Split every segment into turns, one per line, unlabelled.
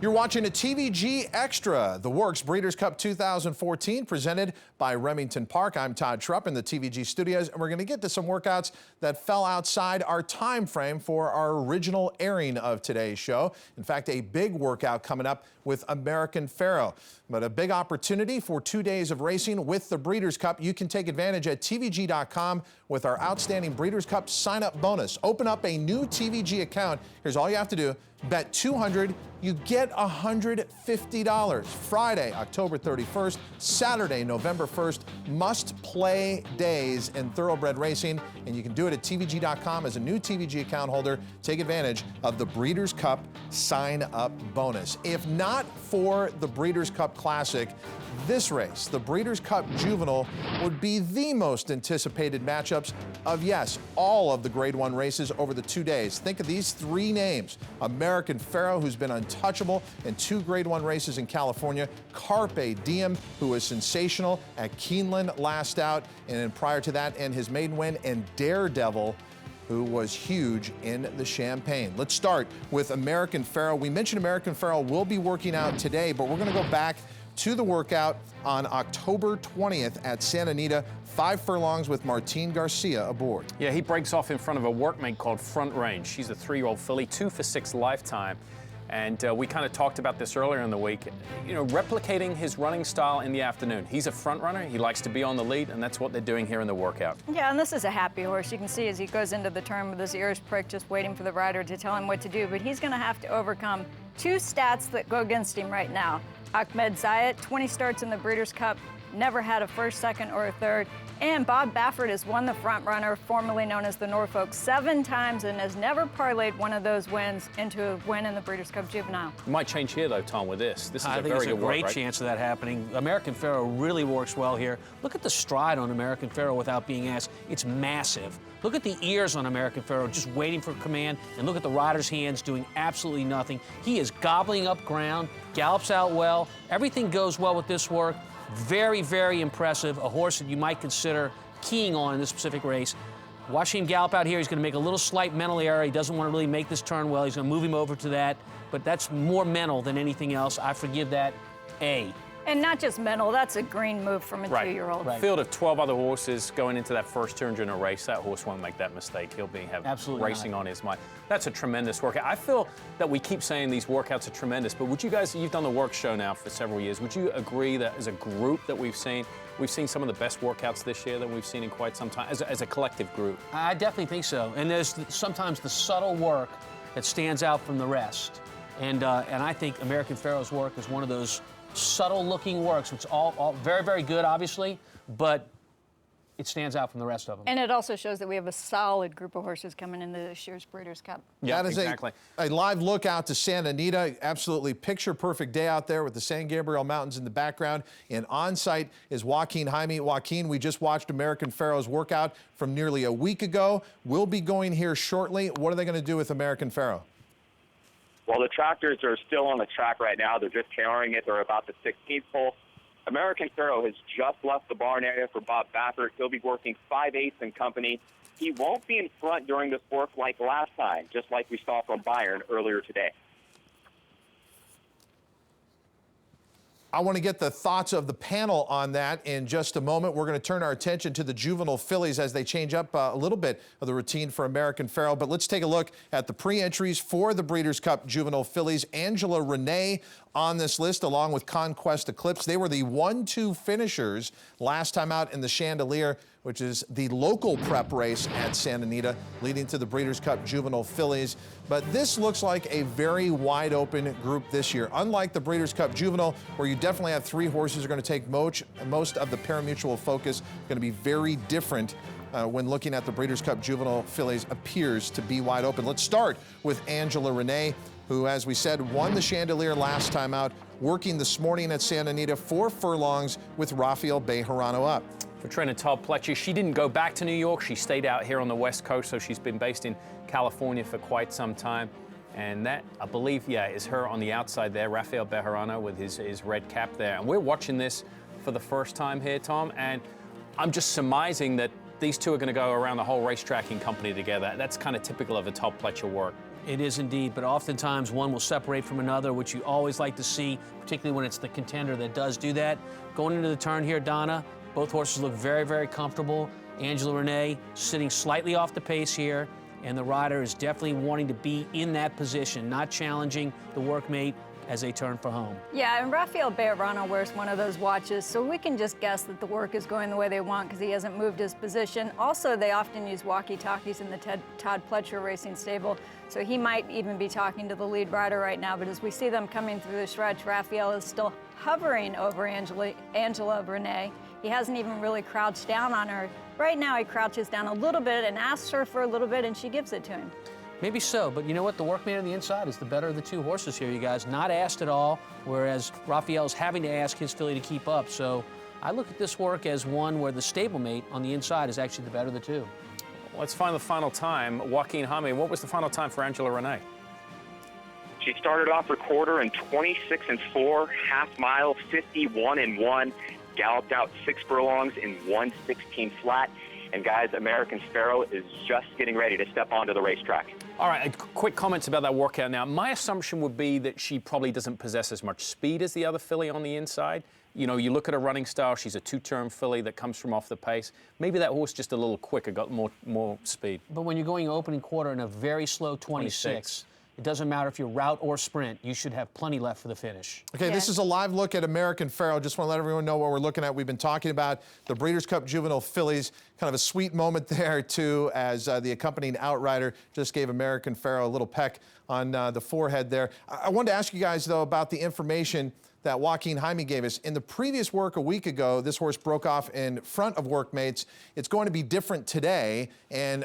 You're watching a TVG Extra, the Works Breeders' Cup 2014, presented by Remington Park. I'm Todd Schrupp in the TVG studios, and we're going to get to some workouts that fell outside our time frame for our original airing of today's show. In fact, a big workout coming up with American Pharoah. But a big opportunity for 2 days of racing with the Breeders' Cup. You can take advantage at tvg.com with our outstanding Breeders' Cup sign-up bonus. Open up a new TVG account. Here's all you have to do. Bet $200, you get $150. Friday, October 31st, Saturday, November 1st, must-play days in thoroughbred racing, and you can do it at tvg.com as a new TVG account holder. Take advantage of the Breeders' Cup sign-up bonus. If not for the Breeders' Cup Classic, this race, the Breeders' Cup Juvenile, would be the most anticipated matchups of, yes, all of the Grade 1 races over the 2 days. Think of these three names. American Pharoah, who's been untouchable in 2 Grade 1 races in California. Carpe Diem, who was sensational at Keeneland last out, and then prior to that, and his maiden win. And Daredevil, who was huge in the Champagne. Let's start with American Pharoah. We mentioned American Pharoah will be working out today, but we're going to go back to the workout on October 20th at Santa Anita. 5 furlongs with Martin Garcia aboard.
Yeah, he breaks off in front of a workmate called Front Range. She's a 3-year-old filly, 2 for 6 lifetime. And we kind of talked about this earlier in the week, you know, replicating his running style in the afternoon. He's a front runner. He likes to be on the lead, and that's what they're doing here in the workout.
Yeah, and this is a happy horse. You can see as he goes into the turn with his ears pricked, just waiting for the rider to tell him what to do. But he's going to have to overcome 2 stats that go against him right now. Ahmed Zayat, 20 starts in the Breeders' Cup, never had a first, second, or a third. And Bob Baffert has won the front runner, formerly known as the Norfolk, 7 times and has never parlayed one of those wins into a win in the Breeders' Cup Juvenile.
It might change here, though, Tom, with this. This is
I
a
think
very
there's
good
a great
work, right?
chance of that happening. American Pharoah really works well here. Look at the stride on American Pharoah without being asked. It's massive. Look at the ears on American Pharoah, just waiting for command, and look at the rider's hands doing absolutely nothing. He is gobbling up ground, gallops out well. Everything goes well with this work. Very, very impressive. A horse that you might consider keying on in this specific race. Watching him gallop out here, he's going to make a little slight mental error. He doesn't want to really make this turn well. He's going to move him over to that, but that's more mental than anything else. I forgive that. A.
And not just mental, that's a green move from a 2-year-old.
Right. Field of 12 other horses going into that first 200 in a race. That horse won't make that mistake. He'll have
Absolutely
racing
not.
on his mind. That's a tremendous workout. I feel that we keep saying these workouts are tremendous, but would you guys, you've done the work show now for several years, would you agree that as a group that we've seen some of the best workouts this year that we've seen in quite some time, as a collective group?
I definitely think so. And there's sometimes the subtle work that stands out from the rest. And I think American Pharoah's work is one of those subtle-looking works, which all very, very good, obviously, but it stands out from the rest of them.
And it also shows that we have a solid group of horses coming into this year's Breeders' Cup.
Yeah,
that is
exactly.
a live look out to Santa Anita. Absolutely picture-perfect day out there with the San Gabriel Mountains in the background. And on-site is Joaquin Jaime. Joaquin, we just watched American Pharoah's workout from nearly a week ago. We'll be going here shortly. What are they going to do with American Pharoah?
Well, the tractors are still on the track right now. They're just carrying it. They're about the 16th hole. American Pharoah has just left the barn area for Bob Baffert. He'll be working 5/8 in company. He won't be in front during this work like last time, just like we saw from Byron earlier today.
I want to get the thoughts of the panel on that in just a moment. We're going to turn our attention to the juvenile fillies as they change up a little bit of the routine for American Pharoah. But let's take a look at the pre-entries for the Breeders' Cup juvenile fillies. Angela Renee on this list, along with Conquest Eclipse. They were the 1-2 finishers last time out in the Chandelier, which is the local prep race at Santa Anita, leading to the Breeders' Cup Juvenile Fillies. But this looks like a very wide open group this year. Unlike the Breeders' Cup Juvenile, where you definitely have 3 horses are going to take most of the parimutuel focus, going to be very different when looking at the Breeders' Cup Juvenile Fillies, appears to be wide open. Let's start with Angela Renee, who, as we said, won the Chandelier last time out, working this morning at Santa Anita 4 furlongs with Rafael Bejarano up.
For trainer Todd Pletcher, she didn't go back to New York. She stayed out here on the West Coast, so she's been based in California for quite some time. And that, I believe, yeah, is her on the outside there, Rafael Bejarano with his red cap there. And we're watching this for the first time here, Tom, and I'm just surmising that these two are going to go around the whole racetrack in company together. That's kind of typical of a Todd Pletcher work.
It is indeed, but oftentimes one will separate from another, which you always like to see, particularly when it's the contender that does do that. Going into the turn here, Donna, both horses look very, very comfortable. Angela Renee sitting slightly off the pace here, and the rider is definitely wanting to be in that position, not challenging the workmate as they turn for home.
Yeah, and Rafael Bejarano wears one of those watches, so we can just guess that the work is going the way they want because he hasn't moved his position. Also, they often use walkie-talkies in the Todd Pletcher Racing stable, so he might even be talking to the lead rider right now. But as we see them coming through the stretch, Rafael is still hovering over Angela Renee. He hasn't even really crouched down on her. Right now, he crouches down a little bit and asks her for a little bit, and she gives it to him.
Maybe so, but you know what? The workman on the inside is the better of the two horses here, you guys. Not asked at all, whereas Rafael's having to ask his filly to keep up. So I look at this work as one where the stablemate on the inside is actually the better of the two.
Let's find the final time. Joaquin Jaime, what was the final time for Angela Renee?
She started off her quarter in 26 and 4, half mile 51 and 1, galloped out 6 furlongs in 1:16 flat. And guys, American Pharoah is just getting ready to step onto the racetrack.
All right, quick comments about that workout now. My assumption would be that she probably doesn't possess as much speed as the other filly on the inside. You know, you look at her running style, she's a two-term filly that comes from off the pace. Maybe that horse just a little quicker, got more speed.
But when you're going opening quarter in a very slow 26. It doesn't matter if you're route or sprint, you should have plenty left for the finish.
Okay,
Yeah.
This is a live look at American Pharoah. Just want to let everyone know what we're looking at. We've been talking about the Breeders' Cup Juvenile fillies. Kind of a sweet moment there, too, as the accompanying outrider just gave American Pharoah a little peck on the forehead there. I wanted to ask you guys, though, about the information that Joaquin Jaime gave us. In the previous work a week ago, this horse broke off in front of workmates. It's going to be different today. And,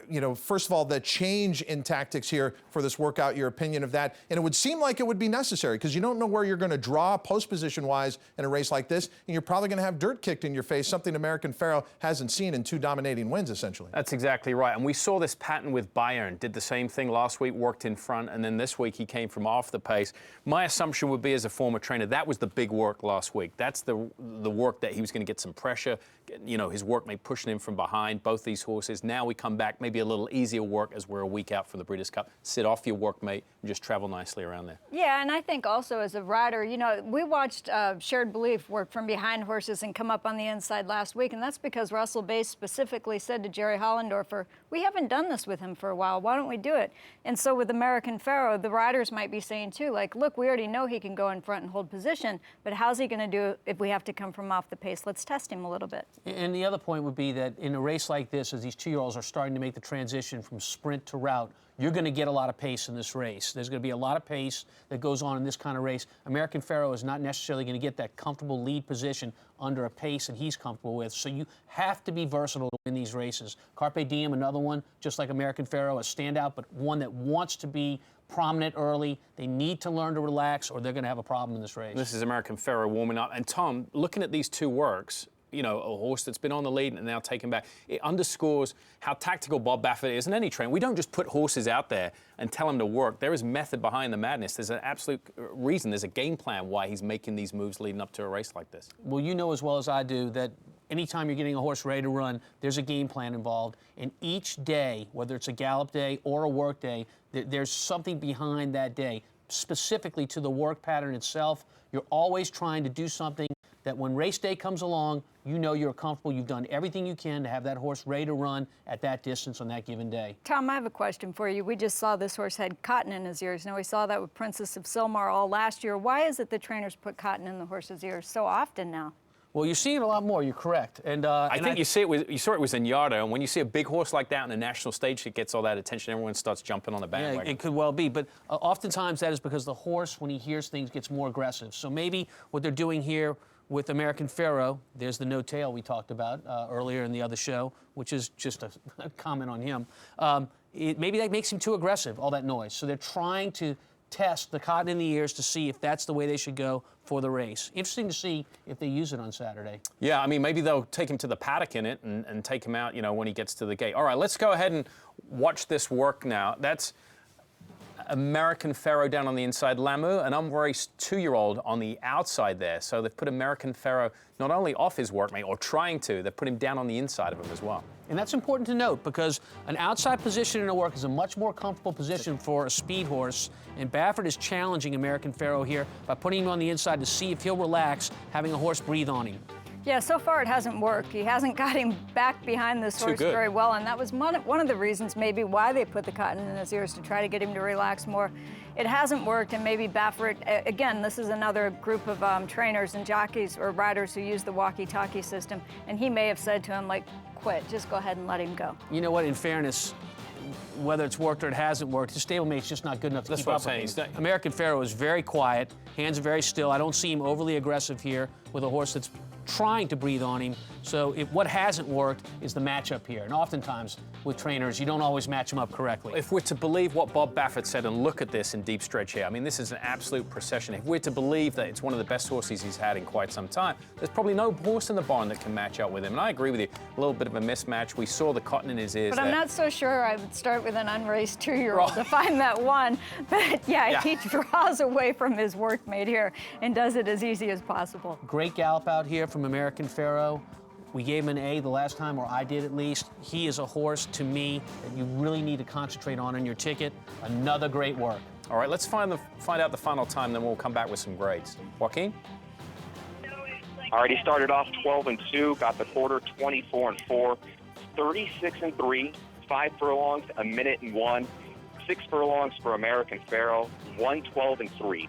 you know, first of all, the change in tactics here for this workout, your opinion of that. And it would seem like it would be necessary because you don't know where you're going to draw post position-wise in a race like this. And you're probably going to have dirt kicked in your face, something American Pharoah hasn't seen in 2 dominating wins, essentially.
That's exactly right. And we saw this pattern with Bayern. Did the same thing last week, worked in front, and then this week he came from off the pace. My assumption would be, as a former trainer, that was the big work last week. That's the work that he was going to get some pressure. You know, his workmate pushing him from behind, both these horses. Now we come back, maybe a little easier work as we're a week out from the Breeders' Cup. Sit off your workmate and just travel nicely around there.
Yeah, and I think also as a rider, you know, we watched Shared Belief work from behind horses and come up on the inside last week, and that's because Russell Bass specifically said to Jerry Hollendorfer, we haven't done this with him for a while, why don't we do it? And so with American Pharoah, the riders might be saying too, like, look, we already know he can go in front and hold position, but how's he going to do it if we have to come from off the pace? Let's test him a little bit.
And the other point would be that in a race like this, as these 2-year-olds are starting to make the transition from sprint to route, you're going to get a lot of pace in this race. There's going to be a lot of pace that goes on in this kind of race. American Pharoah is not necessarily going to get that comfortable lead position under a pace that he's comfortable with. So you have to be versatile to win these races. Carpe Diem, another one, just like American Pharoah, a standout, but one that wants to be prominent early. They need to learn to relax or they're going to have a problem in this race.
This is American Pharoah warming up. And Tom, looking at these two works, you know, a horse that's been on the lead and now taken back, it underscores how tactical Bob Baffert is and any trainer. We don't just put horses out there and tell them to work. There is method behind the madness. There's an absolute reason. There's a game plan why he's making these moves leading up to a race like this.
Well, you know as well as I do that anytime you're getting a horse ready to run, there's a game plan involved. And each day, whether it's a gallop day or a work day, there's something behind that day, specifically to the work pattern itself. You're always trying to do something that when race day comes along, you know you're comfortable, you've done everything you can to have that horse ready to run at that distance on that given day.
Tom, I have a question for you. We just saw this horse had cotton in his ears. Now, we saw that with Princess of Silmar all last year. Why is it the trainers put cotton in the horse's ears so often now?
Well, you're seeing it a lot more, you're correct. And
I think you saw it with Zenyatta, and when you see a big horse like that on a national stage, it gets all that attention. Everyone starts jumping on the bandwagon.
Yeah, it could well be, but oftentimes that is because the horse, when he hears things, gets more aggressive. So maybe what they're doing here with American Pharoah, there's the no tail we talked about earlier in the other show, which is just a comment on him. Maybe that makes him too aggressive, all that noise. So they're trying to test the cotton in the ears to see if that's the way they should go for the race. Interesting to see if they use it on Saturday.
Yeah, I mean, maybe they'll take him to the paddock in it and take him out, you know, when he gets to the gate. All right, let's go ahead and watch this work now. That's American Pharoah down on the inside, Lamu, an unraced 2-year-old on the outside there. So they've put American Pharoah not only off his workmate, or trying to, they've put him down on the inside of him as well.
And that's important to note because an outside position in a work is a much more comfortable position for a speed horse. And Baffert is challenging American Pharoah here by putting him on the inside to see if he'll relax, having a horse breathe on him.
Yeah, so far it hasn't worked. He hasn't got him back behind this horse very well, and that was one of the reasons maybe why they put the cotton in his ears, to try to get him to relax more. It hasn't worked, and maybe Baffert, again, this is another group of trainers and jockeys or riders who use the walkie-talkie system, and he may have said to him, like, quit, just go ahead and let him go.
You know what, in fairness, whether it's worked or it hasn't worked, his stablemate's just not good enough to keep up with him. American Pharoah is very quiet, hands are very still. I don't see him overly aggressive here with a horse that's trying to breathe on him. So what hasn't worked is the matchup here. And oftentimes with trainers, you don't always match them up correctly.
If we're to believe what Bob Baffert said, and look at this in deep stretch here, I mean, this is an absolute procession. If we're to believe that it's one of the best horses he's had in quite some time, there's probably no horse in the barn that can match up with him. And I agree with you, a little bit of a mismatch. We saw the cotton in his ears.
But I'm not so sure I would start with an unraced 2-year-old to find that one. But yeah, he draws away from his workmate here and does it as easy as possible.
Great gallop out here from American Pharoah. We gave him an A the last time, or I did at least. He is a horse, to me, that you really need to concentrate on in your ticket. Another great work.
All right, let's find out the final time, then we'll come back with some grades. Joaquin?
All right, he started off 12-2, got the quarter 24-4, 36-3, 5 furlongs, a minute and 1, 6 furlongs for American Pharoah, 112-3.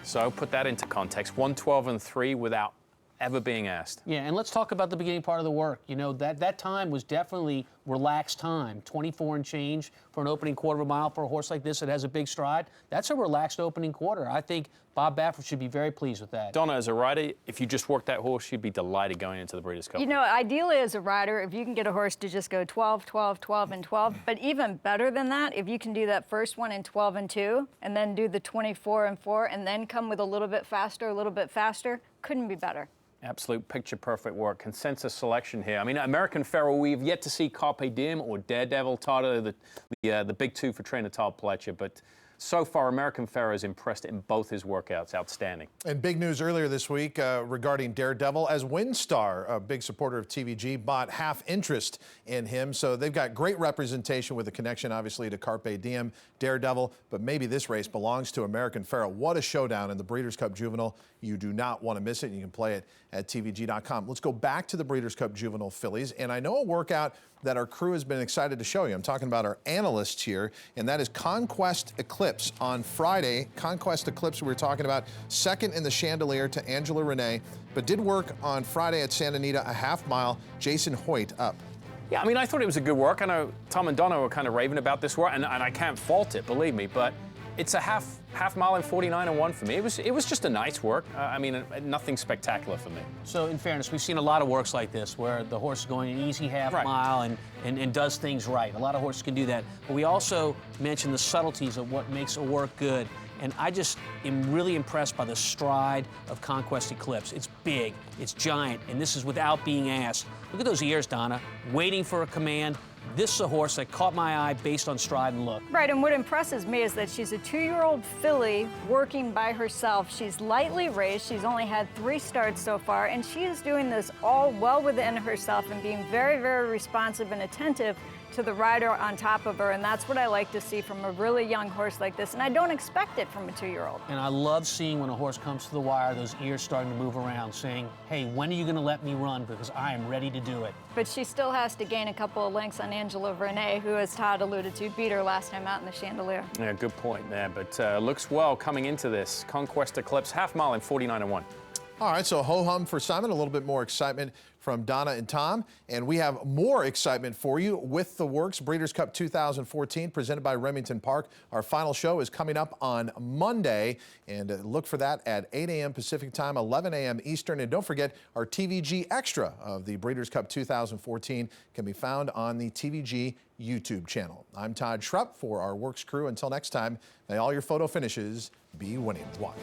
So put that into context, 112-3 without ever being asked.
Yeah, and let's talk about the beginning part of the work. You know, that time was definitely relaxed time, 24 and change for an opening quarter of a mile for a horse like this that has a big stride. That's a relaxed opening quarter. I think Bob Baffert should be very pleased with that.
Donna, as a rider, if you just worked that horse, you'd be delighted going into the Breeders' Cup.
You know, ideally as a rider, if you can get a horse to just go 12, 12, 12, and 12, but even better than that, if you can do that first one in 12-2, and then do the 24-4, and then come with a little bit faster, couldn't be better.
Absolute picture-perfect work. Consensus selection here. I mean, American Pharoah, we've yet to see Carpe Diem or Daredevil, Todd, the big two for trainer Todd Pletcher, but so far, American Pharoah has impressed in both his workouts. Outstanding.
And big news earlier this week regarding Daredevil, as Windstar, a big supporter of TVG, bought half interest in him. So they've got great representation with a connection, obviously, to Carpe Diem, Daredevil. But maybe this race belongs to American Pharoah. What a showdown in the Breeders' Cup Juvenile. You do not want to miss it. You can play it at TVG.com. Let's go back to the Breeders' Cup Juvenile fillies. And I know a workout that our crew has been excited to show you. I'm talking about our analysts here, and that is Conquest Eclipse on Friday. Conquest Eclipse, we were talking about, second in the Chandelier to Angela Renee, but did work on Friday at Santa Anita, a half mile. Jason Hoyt up.
Yeah, I mean, I thought it was a good work. I know Tom and Donna were kind of raving about this work, and I can't fault it, believe me, but it's a half mile and 49-1 for me. It was just a nice work. I mean, nothing spectacular for me.
So in fairness, we've seen a lot of works like this where the horse is going an easy half mile and does things right. A lot of horses can do that. But we also mentioned the subtleties of what makes a work good. And I just am really impressed by the stride of Conquest Eclipse. It's big, it's giant, and this is without being asked. Look at those ears, Donna, waiting for a command. This is a horse that caught my eye based on stride and look.
Right, and what impresses me is that she's a 2-year-old filly working by herself. She's lightly raced. She's only had 3 starts so far, and she is doing this all well within herself and being very, very responsive and attentive to the rider on top of her, and that's what I like to see from a really young horse like this, and I don't expect it from a 2-year-old.
And I love seeing when a horse comes to the wire, those ears starting to move around, saying, hey, when are you going to let me run, because I am ready to do it.
But she still has to gain a couple of lengths on Angela Renee, who, as Todd alluded to, beat her last time out in the Chandelier.
Yeah, good point there, but looks well coming into this. Conquest Eclipse, half mile and 49-1.
All right, so ho-hum for Simon, a little bit more excitement from Donna and Tom, and we have more excitement for you with the works. Breeders' Cup 2014 presented by Remington Park. Our final show is coming up on Monday, and look for that at 8 a.m. Pacific time, 11 a.m. Eastern. And don't forget, our TVG Extra of the Breeders' Cup 2014 can be found on the TVG YouTube channel. I'm Todd Schrupp for our works crew. Until next time, may all your photo finishes be winning. Watch.